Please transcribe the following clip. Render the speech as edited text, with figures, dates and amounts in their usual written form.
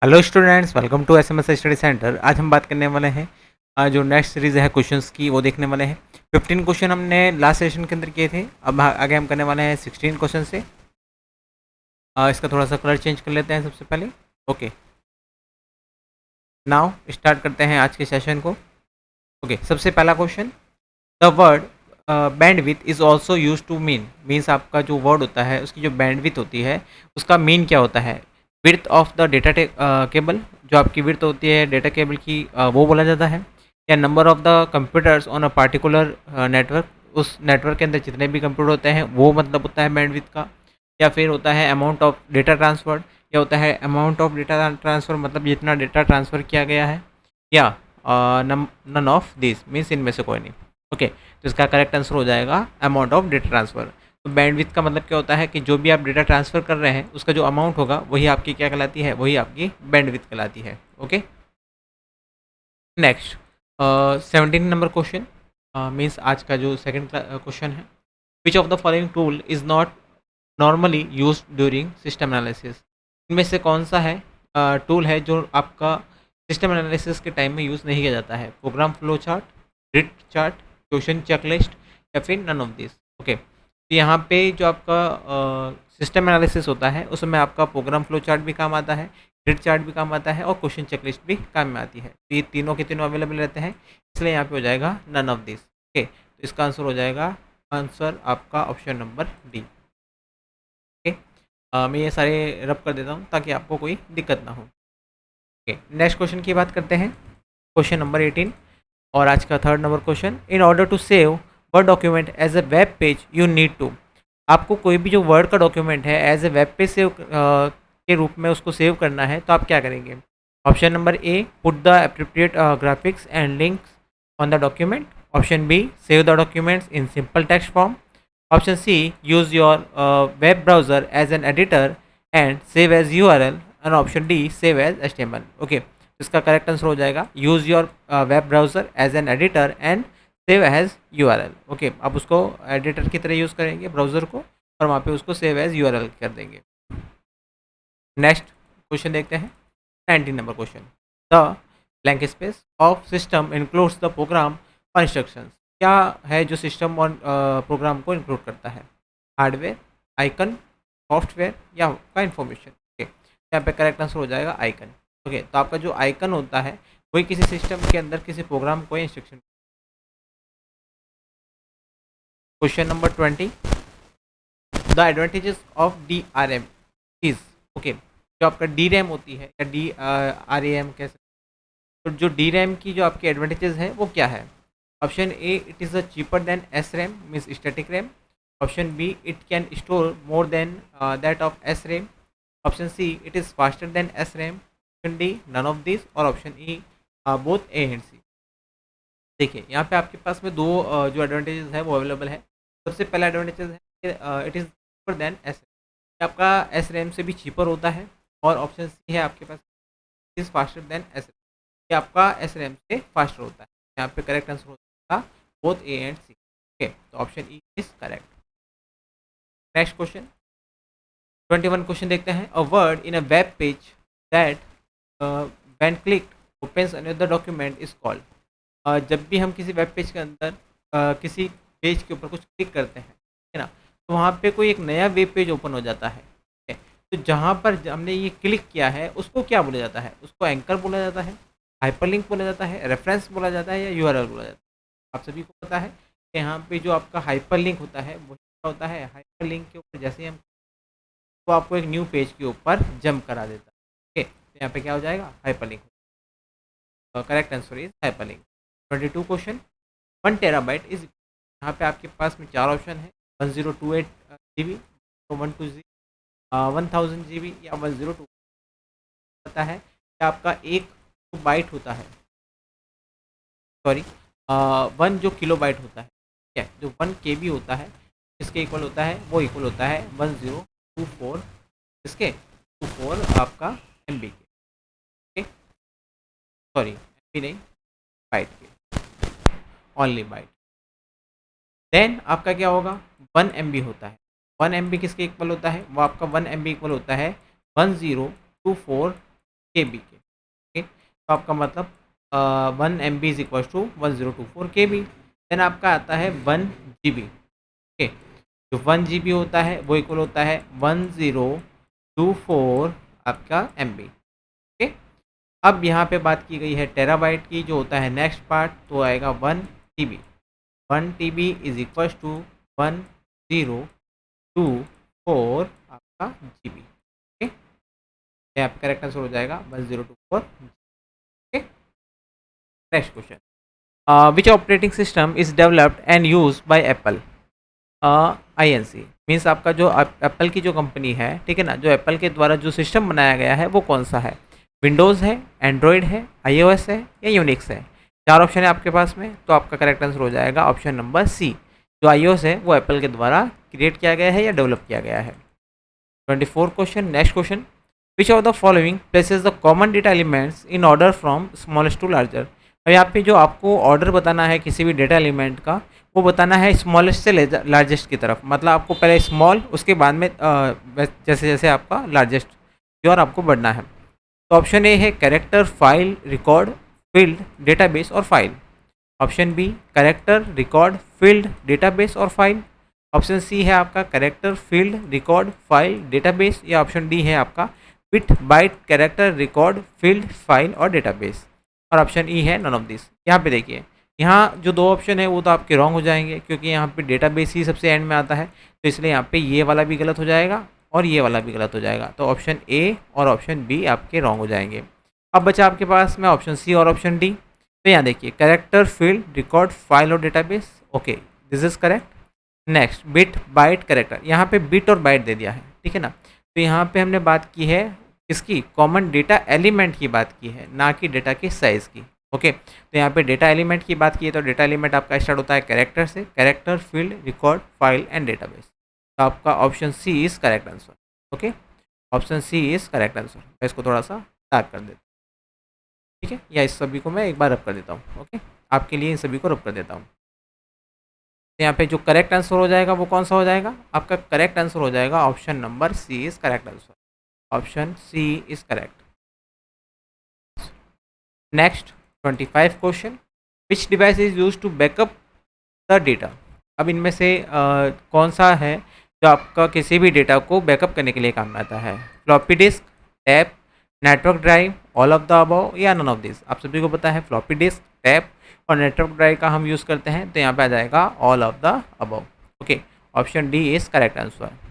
Hello students, welcome to SMS study centre. आज हम बात करने वाले हैं जो नेक्स्ट सीरीज़ है क्वेश्चंस की, वो देखने वाले हैं। 15 क्वेश्चन हमने लास्ट सेशन के अंदर किए थे। अब आगे हम करने वाले हैं 16 क्वेश्चन से। इसका थोड़ा सा कलर चेंज कर लेते हैं सबसे पहले। ओके, नाउ स्टार्ट करते हैं आज के सेशन को। ओके, सबसे पहला question, the word bandwidth is also use two means आपका जो वर्ड होता है उसकी जो बैंडविथ होती है उसका मीन क्या होता है। Width of the data cable, जो आपकी विड्थ होती है डेटा केबल की, वो बोला जाता है। या number of the computers on a particular network, उस नेटवर्क के अंदर जितने भी कंप्यूटर होते हैं वो मतलब होता है बैंडविथ का। या फिर होता है अमाउंट ऑफ डेटा ट्रांसफर, या होता है अमाउंट ऑफ डेटा ट्रांसफ़र मतलब जितना डेटा ट्रांसफ़र किया गया है। या नन ऑफ दिस मीन्स इनमें से कोई नहीं। ओके, तो इसका करेक्ट आंसर हो जाएगा अमाउंट ऑफ डेटा ट्रांसफ़र। तो बैंडविड्थ का मतलब क्या होता है कि जो भी आप डेटा ट्रांसफ़र कर रहे हैं उसका जो अमाउंट होगा वही आपकी क्या कहलाती है, वही आपकी बैंडविड्थ कहलाती है। Okay, next 17 number question means आज का जो सेकंड क्वेश्चन है, which of the following tool is not normally use during system analysis. इनमें से कौन सा है टूल है जो आपका सिस्टम एनालिसिस के टाइम में यूज़ नहीं किया जाता है। Program flow chart, grid chart, question checklist, या फिर नन ऑफ दिस। ओके, तो यहाँ पे जो आपका सिस्टम एनालिसिस होता है उसमें आपका प्रोग्राम फ्लो चार्ट भी काम आता है, ग्रिड चार्ट भी काम आता है, और क्वेश्चन चेकलिस्ट भी काम में आती है। तो ये तीनों के तीनों अवेलेबल रहते हैं, इसलिए यहाँ पे हो जाएगा नन ऑफ दिस। ओके, तो इसका आंसर हो जाएगा आंसर आपका ऑप्शन नंबर डी। ओके, मैं ये सारे रब कर देता हूँ ताकि आपको कोई दिक्कत ना हो। ओके, नेक्स्ट क्वेश्चन की बात करते हैं, क्वेश्चन नंबर 18 और आज का third number question. In order to save word document as a web page you need to. आपको कोई भी जो वर्ड का डॉक्यूमेंट है as a web page save के रूप में उसको सेव करना है तो आप क्या करेंगे। Option number A, put the appropriate graphics and links on the document. Option B, save the documents in simple text form. Option C, use your web browser as an editor and save as URL। And option D, save as HTML। Okay, इसका correct answer हो जाएगा use your web browser as an editor and save as URL। Okay, आप उसको editor की तरह use करेंगे browser को, और वहाँ पे उसको सेव एज URL कर देंगे। नेक्स्ट क्वेश्चन देखते हैं, 19 number question. The blank space of system includes the program और इंस्ट्रक्शंस। क्या है जो सिस्टम और प्रोग्राम को इंक्लूड करता है। हार्डवेयर, आइकन, सॉफ्टवेयर, या का इन्फॉर्मेशन। ओके, यहाँ पे करेक्ट आंसर हो जाएगा आइकन। ओके, तो आपका जो आइकन होता है वही किसी सिस्टम के अंदर किसी प्रोग्राम को instruction. Question number 20, the advantages of DRM is. Okay, जो आपका DRAM होती है या DRAM कह सकते हैं, तो जो DRAM की जो आपकी एडवांटेजेस है वो क्या है। Option A, it is a cheaper than SRAM means static RAM. Option B, it can store more than that of SRAM। Option C, it is faster than SRAM। Option D, none of this, और option E, both A and C. देखिए, यहाँ पे आपके पास में दो जो advantages है वो अवेलेबल है। सबसे पहला एडवांटेजेस है it is cheaper than SRAM, आपका SRAM से भी चीपर होता है। और ऑप्शन सी है आपके पास, इज़ फास्टर देन SRAM, ये आपका SRAM से फास्टर होता है। यहाँ पे करेक्ट आंसर हो जाएगा both A and C. Okay, तो option E is correct. Next question 21 question देखते हैं। A word in a web page that when clicked opens another document is called. जब भी हम किसी वेब पेज के अंदर किसी पेज के ऊपर कुछ क्लिक करते हैं, है ना, तो वहाँ पे कोई एक नया वेब पेज ओपन हो जाता है। ठीक है? तो जहाँ पर हमने ये क्लिक किया है उसको क्या बोला जाता है। उसको एंकर बोला जाता है, हाइपरलिंक बोला जाता है, रेफरेंस बोला जाता है, या URL बोला जाता है। आप सभी को पता है कि यहाँ पे जो आपका हाइपरलिंक होता है वो क्या होता है। हाइपरलिंक के ऊपर जैसे ही हम, तो आपको एक न्यू पेज के ऊपर जंप करा देता है। ओके, तो यहाँ पे क्या हो जाएगा, hyperlink. Correct answer is hyperlink. 22 question, 1 terabyte is. यहाँ पे आपके पास में चार ऑप्शन है, 1028 GB, 120, 1000 GB, या 102। पता है कि आपका एक बाइट होता है, सॉरी, 1 किलोबाइट होता है। ठीक है, जो 1 KB होता है इसके इक्वल होता है, वो इक्वल होता है 1024 इसके 24 आपका MB के। ठीक, सॉरी MB नहीं, बाइट के, ओनली बाइट। देन आपका क्या होगा, 1 MB होता है। 1 MB किसके इक्वल होता है, वो आपका 1 MB इक्वल होता है 1024 KB के। ओके, तो आपका मतलब 1 MB is equal to 1024 KB। Then आपका आता है 1 GB। ओके, जो 1 GB होता है वो इक्वल होता है 1024 आपका MB। ओके, अब यहाँ पे बात की गई है टेराबाइट की, जो होता है नेक्स्ट पार्ट, तो आएगा 1 TB। 1 TB is equal to 1024 आपका GB। ओके, ये आपका करेक्ट आंसर हो जाएगा 1024। Okay, next question, which operating system is developed and use by Apple. INC means आपका जो एप्पल की जो कंपनी है, ठीक है ना, जो एप्पल के द्वारा जो सिस्टम बनाया गया है वो कौन सा है। विंडोज़ है, एंड्रॉयड है, iOS है या यूनिक्स है। चार ऑप्शन है आपके पास में, तो आपका करेक्ट आंसर हो जाएगा ऑप्शन नंबर सी। जो iOS है वो एप्पल के द्वारा क्रिएट किया गया है या डेवलप किया गया है। 24 question, next question, which of the following places the common data elements in order from smallest to larger. अब यहाँ पे जो आपको ऑर्डर बताना है किसी भी डेटा एलिमेंट का, वो बताना है स्मॉलेस्ट से लार्जेस्ट की तरफ। मतलब आपको पहले स्मॉल, उसके बाद में जैसे जैसे आपका लार्जेस्ट की ओर आपको बढ़ना है। तो ऑप्शन ए है character, file, record, field, database और file. Option B character, record, field, database और फाइल। ऑप्शन सी है आपका character, field, record, file, database, या ऑप्शन डी है आपका bit, byte, character, record, field, file और डेटाबेस। और ऑप्शन ई है नन ऑफ दिस। यहाँ पे देखिए, यहाँ जो दो ऑप्शन है वो तो आपके रॉन्ग हो जाएंगे, क्योंकि यहाँ पे डेटाबेस ही सबसे एंड में आता है, तो इसलिए यहाँ पे ये वाला भी गलत हो जाएगा और ये वाला भी गलत हो जाएगा। तो ऑप्शन ए और ऑप्शन बी आपके रॉन्ग हो जाएंगे। अब बचा आपके पास में ऑप्शन सी और ऑप्शन डी। तो यहाँ देखिए, कैरेक्टर, फील्ड, रिकॉर्ड, फाइल और database. Okay, this is correct. Next, bit, byte, character. यहाँ पे बिट और बाइट दे दिया है, ठीक है ना। तो यहाँ पे हमने बात की है इसकी कॉमन डेटा एलिमेंट की बात की है, ना कि डेटा के साइज़ की। ओके, तो यहाँ पे डेटा एलिमेंट की बात की है, तो डेटा एलिमेंट आपका स्टार्ट होता है कैरेक्टर से। Character, field, record, file and database. तो आपका option C is correct answer. Okay, option C is correct answer. मैं इसको थोड़ा सा टाइप कर देता हूँ, ठीक है, या इस सभी को मैं एक बार रब कर देता हूँ। ओके, आपके लिए इन सभी को रब कर देता हूँ। तो यहाँ पे जो करेक्ट आंसर हो जाएगा वो कौन सा हो जाएगा, आपका करेक्ट आंसर हो जाएगा option number C is correct answer. Option C is correct. Next 25 question, which device is use to backup the data. अब इनमें से कौन सा है जो आपका किसी भी डेटा को बैकअप करने के लिए काम में आता है। Floppy disk, tap, network drive, all of the above या नन ऑफ दिस। आप सभी को पता है फ्लॉपी डिस्क, टैप और नेटवर्क ड्राइव का हम यूज़ करते हैं, तो यहाँ पे आ जाएगा all of the above. Okay, option D is correct answer.